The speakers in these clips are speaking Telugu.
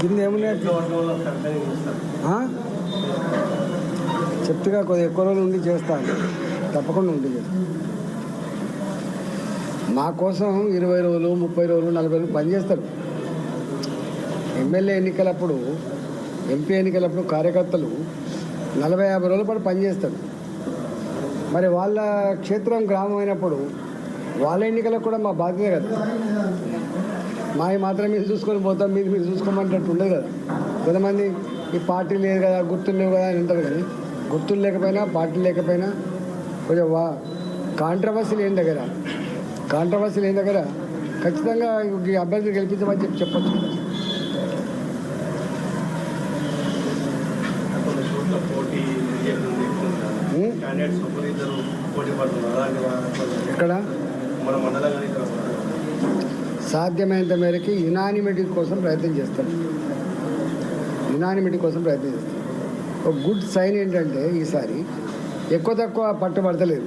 కింద ఏమున్నాయి చెప్తుగా కొద్దిగా ఎక్కువ రోజులు ఉండి చేస్తాను, తప్పకుండా ఉండి చేస్తాను. మా కోసం 20 రోజులు 30 రోజులు 40 రోజులు పనిచేస్తారు. ఎమ్మెల్యే ఎన్నికలప్పుడు, ఎంపీ ఎన్నికలప్పుడు కార్యకర్తలు 40-50 రోజుల పాటు పనిచేస్తారు. మరి వాళ్ళ క్షేత్రం గ్రామం అయినప్పుడు వాళ్ళ ఎన్నికలకు కూడా మా బాధ్యత కదా. మావి మాత్రం మీరు చూసుకొని పోతాం, మీరు చూసుకోమంటట్టు ఉండదు కదా. కొంతమంది ఈ పార్టీ లేదు కదా, గుర్తులు లేవు కదా అని అంటారు. కానీ గుర్తులు లేకపోయినా పార్టీ లేకపోయినా కొంచెం కాంట్రవర్సీ లేని దగ్గర ఖచ్చితంగా ఈ అభ్యర్థులు గెలిపించమని చెప్పొచ్చు. ఇక్కడ సాధ్యమైనంత మేరకు యునానిమిటీ కోసం ప్రయత్నం చేస్తాం. ఒక గుడ్ సైన్ ఏంటంటే ఈసారి ఎక్కువ తక్కువ పట్టుబడతలేదు.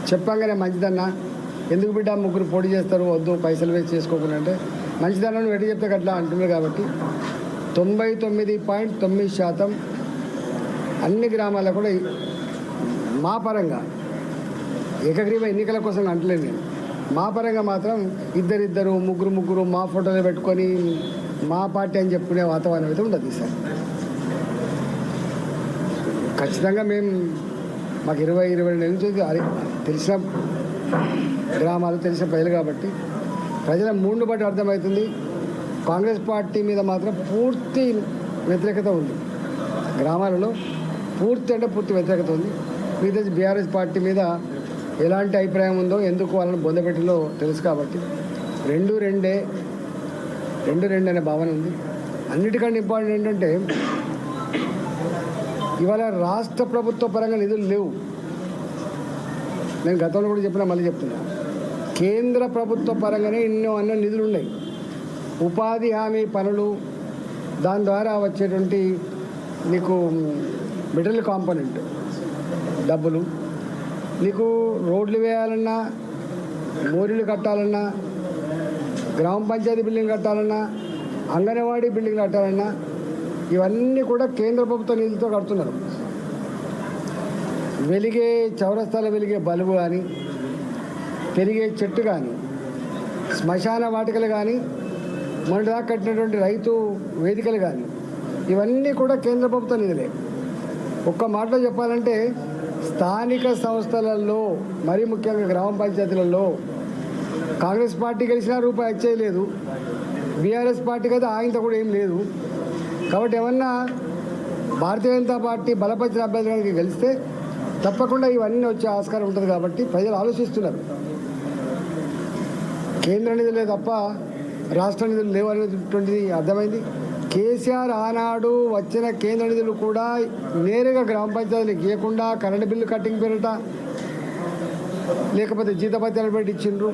చెప్పంగానే మంచిదన్నా, ఎందుకు బిడ్డ ముగ్గురు పోటీ చేస్తారు, వద్దు పైసలు వేసి చేసుకోకుండా అంటే మంచిదన్నా ఎటు చెప్తే అట్లా అంటున్నారు. కాబట్టి 99.9% అన్ని గ్రామాల్లో కూడా మా పరంగా ఏకగ్రీవ ఎన్నికల కోసం అంటలేదు నేను, మా పరంగా మాత్రం ఇద్దరు ముగ్గురు మా ఫోటోలు పెట్టుకొని మా పార్టీ అని చెప్పుకునే వాతావరణం అయితే ఉండదు ఈసారి. ఖచ్చితంగా మాకు 20-22 నెలల నుంచి తెలిసిన గ్రామాలు, తెలిసిన ప్రజలు కాబట్టి ప్రజల మూడును బట్టి అర్థమవుతుంది. కాంగ్రెస్ పార్టీ మీద మాత్రం పూర్తి వ్యతిరేకత ఉంది. గ్రామాలలో పూర్తి వ్యతిరేకత ఉంది. మిగతా బీఆర్ఎస్ పార్టీ మీద ఎలాంటి అభిప్రాయం ఉందో, ఎందుకు వాళ్ళని బొందపెట్టిలో తెలుసు. కాబట్టి రెండు రెండే అనే భావన ఉంది. అన్నిటికంటే ఇంపార్టెంట్ ఏంటంటే ఇవాళ రాష్ట్ర ప్రభుత్వ పరంగా నిధులు లేవు. నేను గతంలో కూడా చెప్పినా, మళ్ళీ చెప్తున్నా, కేంద్ర ప్రభుత్వ పరంగానే అన్న నిధులు ఉన్నాయి. ఉపాధి హామీ పనులు, దాని ద్వారా వచ్చేటువంటి నీకు మెటీరియల్ కాంపోనెంట్ డబ్బులు, నీకు రోడ్లు వేయాలన్నా, మోరీలు కట్టాలన్నా, గ్రామ పంచాయతీ బిల్డింగ్ కట్టాలన్నా, అంగన్వాడీ బిల్డింగ్ కట్టాలన్నా ఇవన్నీ కూడా కేంద్ర ప్రభుత్వ నిధులతో కడుతున్నారు. వెలిగే చౌరస్తాలో వెలిగే బల్బు కానీ, పెరిగే చెట్టు కానీ, శ్మశాన వాటికలు కానీ, మొన్నటిదాకా కట్టినటువంటి రైతు వేదికలు కానీ ఇవన్నీ కూడా కేంద్ర ప్రభుత్వ నిధులే. ఒక్క మాటలో చెప్పాలంటే స్థానిక సంస్థలలో, మరీ ముఖ్యంగా గ్రామ పంచాయతీలలో కాంగ్రెస్ పార్టీ గెలిచినా రూపాయి వచ్చేయలేదు, బీఆర్ఎస్ పార్టీ కదా ఆయనతో కూడా ఏం లేదు. కాబట్టి ఏమన్నా భారతీయ జనతా పార్టీ బలపరిచిన అభ్యర్థులకి గెలిస్తే తప్పకుండా ఇవన్నీ వచ్చే ఆస్కారం ఉంటుంది. కాబట్టి ప్రజలు ఆలోచిస్తున్నారు. కేంద్ర నిధులే తప్ప రాష్ట్ర నిధులు లేవు అనేటువంటిది అర్థమైంది. కేసీఆర్ ఆనాడు వచ్చిన కేంద్ర నిధులు కూడా నేరుగా గ్రామ పంచాయతీలకు ఇవ్వకుండా కరెంటు బిల్లు కట్టింగ్ పేరిట, లేకపోతే జీతపత్యాలు పెట్టి ఇచ్చిండ్రు.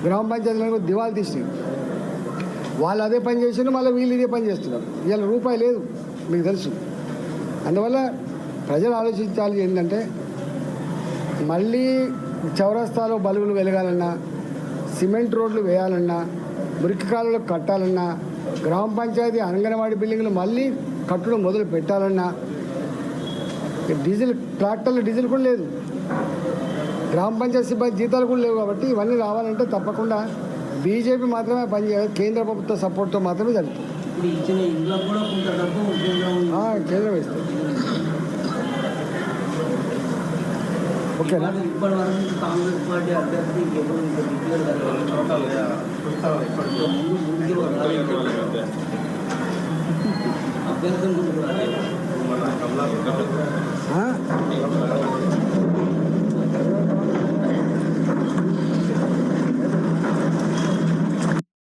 గ్రామ పంచాయతీలకు దివాలు తీసినాయి. వాళ్ళు అదే పని చేసిండ్రు, మళ్ళీ వీళ్ళు ఇదే పని చేస్తున్నారు. ఇవాళ రూపాయి లేదు, మీకు తెలుసు. అందువల్ల ప్రజలు ఆలోచించాలి ఏంటంటే, మళ్ళీ చౌరస్తాలో బల్బులు వెలగాలన్నా, సిమెంట్ రోడ్లు వేయాలన్నా, మురికి కాలువలు కట్టాలన్నా, గ్రామ పంచాయతీ అంగన్వాడీ బిల్డింగ్లు మళ్ళీ కట్టడం మొదలు పెట్టాలన్నా, ట్రాక్టర్లు డీజిల్ కూడా లేదు, గ్రామ పంచాయతీ సిబ్బంది జీతాలు కూడా లేవు. కాబట్టి ఇవన్నీ రావాలంటే తప్పకుండా బీజేపీ మాత్రమే పనిచేయాలి, కేంద్ర ప్రభుత్వ సపోర్ట్తో మాత్రమే జరుగుతుంది. కేంద్రం ఇస్తుంది. ఓకేనా? కాంగ్రెస్ పార్టీ అభ్యర్థి